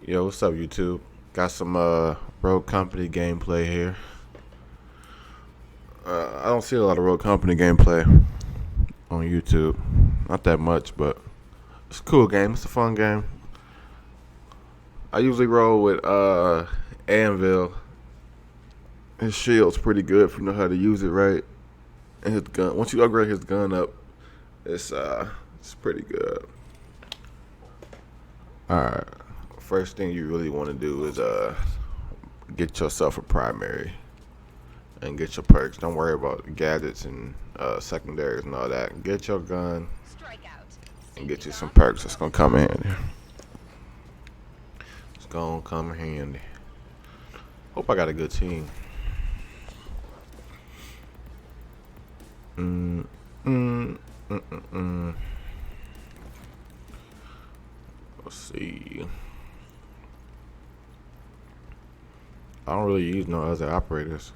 Yo, what's up, YouTube? Got some Rogue Company gameplay here. I don't see a lot of Rogue Company gameplay on YouTube. Not that much, but it's a cool game. It's a fun game. I usually roll with Anvil. His shield's pretty good if you know how to use it right. And his gun, once you upgrade his gun up, it's pretty good. Alright. First thing you really want to do is get yourself a primary and get your perks. Don't worry about gadgets and secondaries and all that. Get your gun and get you some perks. It's gonna come in handy. It's gonna come in handy. Hope I got a good team. Let's see. I don't really use no other operators.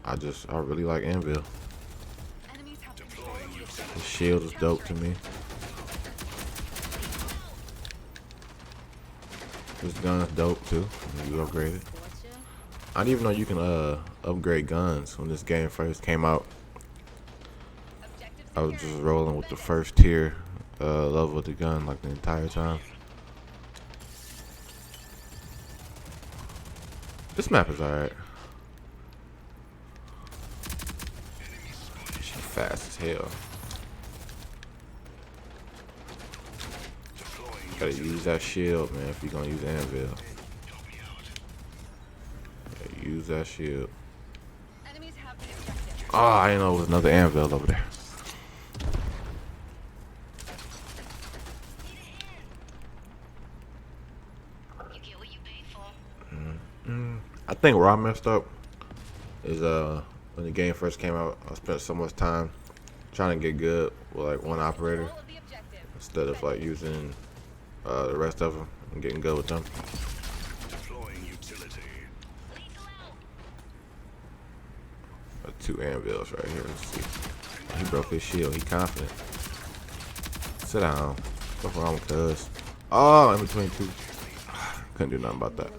I really like Anvil. His shield is dope to me. His gun is dope too when you upgrade it. I didn't even know you can upgrade guns when this game first came out. I was just rolling with the first tier level of the gun like the entire time. This map is alright. She fast as hell. Gotta use that shield, man, if you're gonna use Anvil. Yeah, use that shield. Oh, I didn't know it was another Anvil over there. I think where I messed up is when the game first came out, I spent so much time trying to get good with like one operator instead of like using the rest of them and getting good with them. Got two anvils right here. Let's see. He broke his shield. He confident. Sit down. What's wrong with us? Oh, in between two. Couldn't do nothing about that.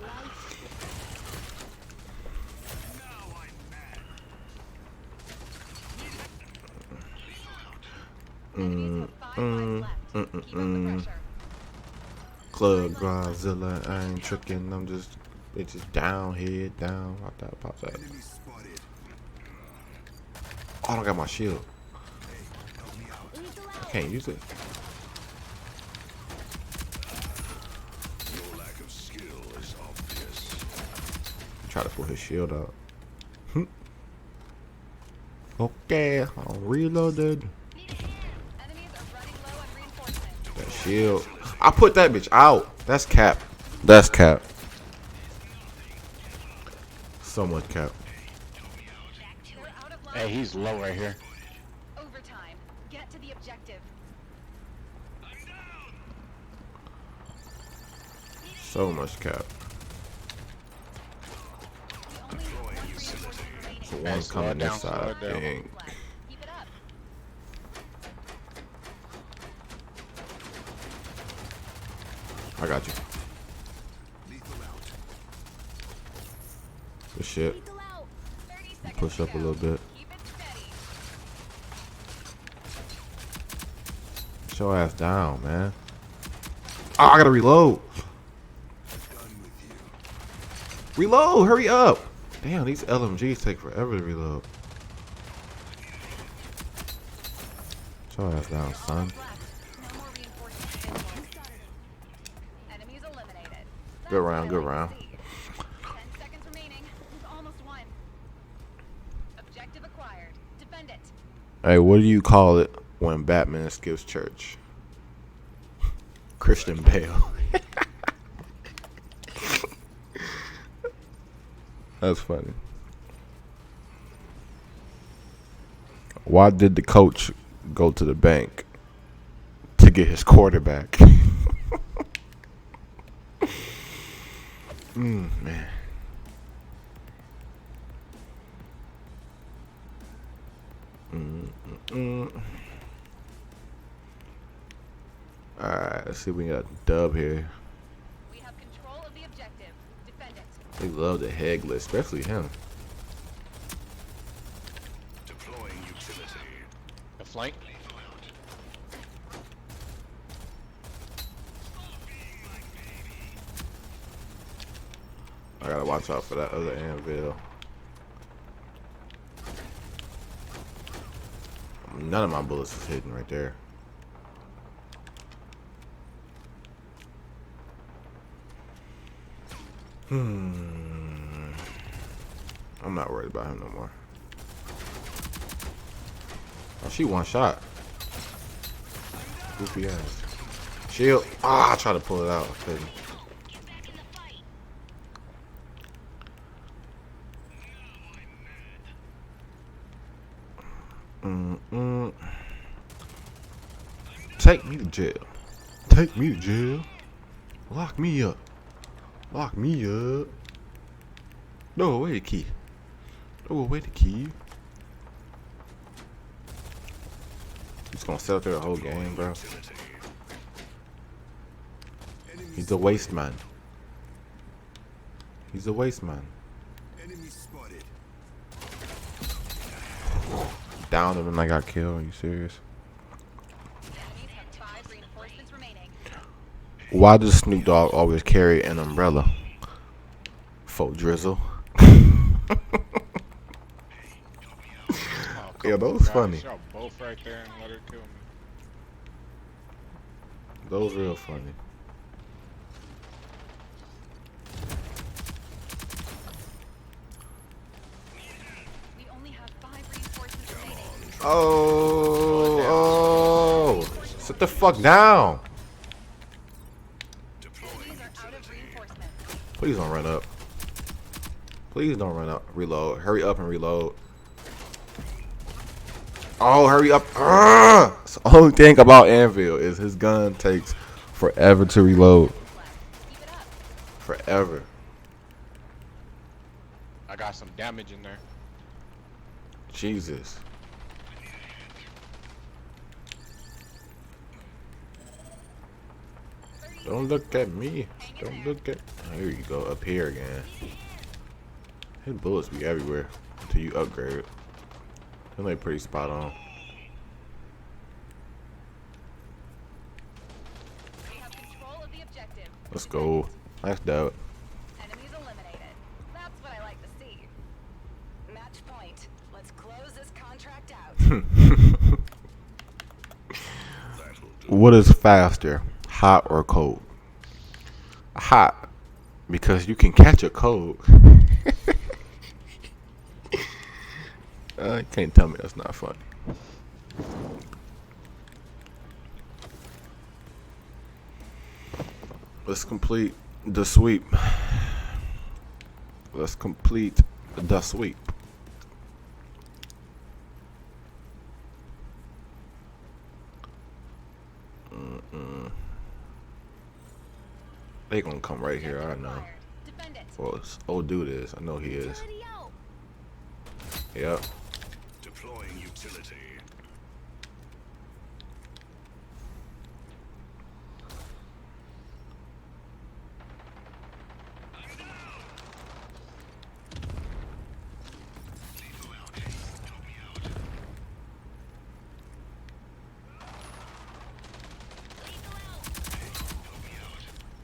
Club Godzilla, I ain't tricking. I'm just bitches down, head down. Pop that. Oh, I don't got my shield. I can't use it. Try to pull his shield out. Okay, I'm reloaded. That shield. I put that bitch out. That's cap. That's cap. So much cap. Hey, he's low right here. Overtime. Get to the objective. So much cap. So one's coming this side, I think. Keep it up. I got you. Good shit. Push up a little bit. Get your ass down, man. Oh, I gotta reload. Reload, hurry up. Damn, these LMGs take forever to reload. Get your ass down, son. Good round, good round. 10 seconds remaining. We've almost won. Objective acquired. Defend it. Hey, what do you call it when Batman skips church? Christian Bale. That's funny. Why did the coach go to the bank to get his quarterback? Man. Alright, let's see if we got a dub here. They love the head glitch, especially him. Deploying utility. The flank. I gotta watch out for that other anvil. None of my bullets is hidden right there. I'm not worried about him no more. Oh, she one shot. Goofy ass. Shield. Ah, I tried to pull it out. I couldn't. Take me to jail. Take me to jail. Lock me up. Lock me up. No, away the key. No, away the key. He's gonna sit up there the whole game, bro. He's a waste man. He's a waste man. Enemy spotted. Downed him and I got killed. Are you serious? Enemies have 5 reinforcements remaining. Why does Snoop Dogg always carry an umbrella? For drizzle. Oh, Yeah, those funny. Y'all both right there and let her kill me. Those real funny. We only have 5 reinforcements remaining. Oh, sit the fuck down. Enemies are out of reinforcements. Please don't run up. Please don't run up. Reload. Hurry up and reload. Oh, hurry up. That's the only thing about Anvil is his gun takes forever to reload. Keep it up. Forever. I got some damage in there. Jesus. Don't look at me. Don't look at. Oh, here you go. Up here again. His bullets be everywhere until you upgrade. They're like pretty spot on. We have control of the objective. Let's go. Nice doubt. Enemies eliminated. That's what I like to see. Match point. Let's close this contract out. What is faster, hot or cold? Hot, because you can catch a cold. You can't tell me that's not funny. Let's complete the sweep. Let's complete the sweep. They gonna come right here, I know. Defend it. Well, old dude is. I know he is. Utility out. Yep. Deploying utility.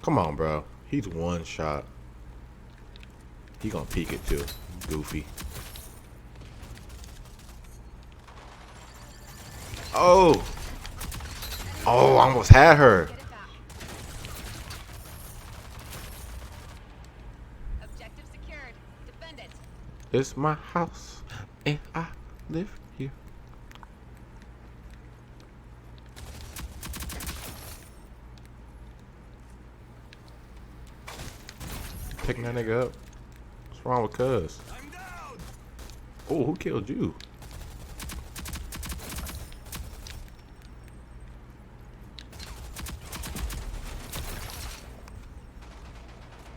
Come on, bro. He's one shot. He gonna peek it too. Goofy. Oh. Oh, I almost had her. Get it back. Objective secured. Defend it. It's my house, and I live here. Picking that nigga up. What's wrong with Cuz? I'm down. Oh, who killed you?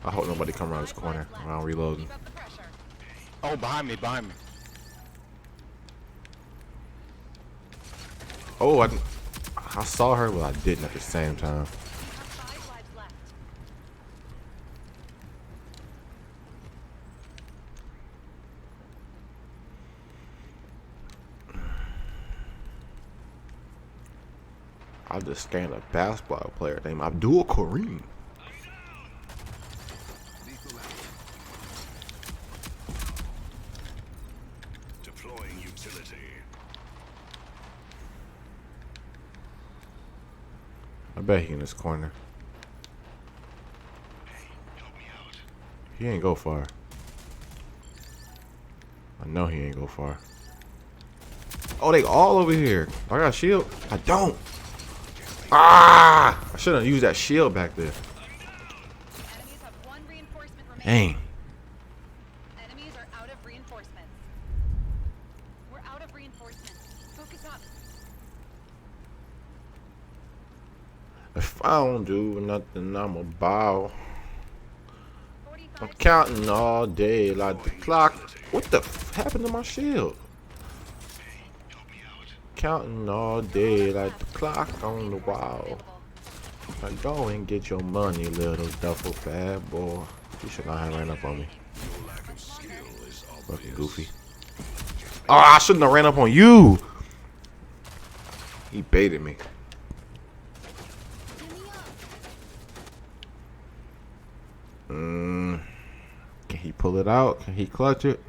I hope nobody come around this corner while I'm reloading. Keep up the pressure. Oh, behind me, behind me. Oh, I saw her, but I didn't at the same time. We have 5 lives left. I just scanned a basketball player named Abdul Kareem. Lethal out. Deploying utility. I bet he in this corner. Help me out. He ain't go far. I know he ain't go far. Oh, they all over here. I got a shield. I don't. Ah! I shouldn't have used that shield back there. Enemies have one reinforcement remaining. Dang. Enemies are out of reinforcements. We're out of reinforcements. Focus up. If I don't do nothing, I'm a bow. 45 I'm counting all day like the clock. What the f happened to my shield? Help me out. Counting all day like the clock on the wall. Now go and get your money, little duffel fat boy. You should not have ran up on me. Your lack of skill is Fucking obvious. goofy. Oh, I shouldn't have ran up on you. He baited me. Can he pull it out? Can he clutch it?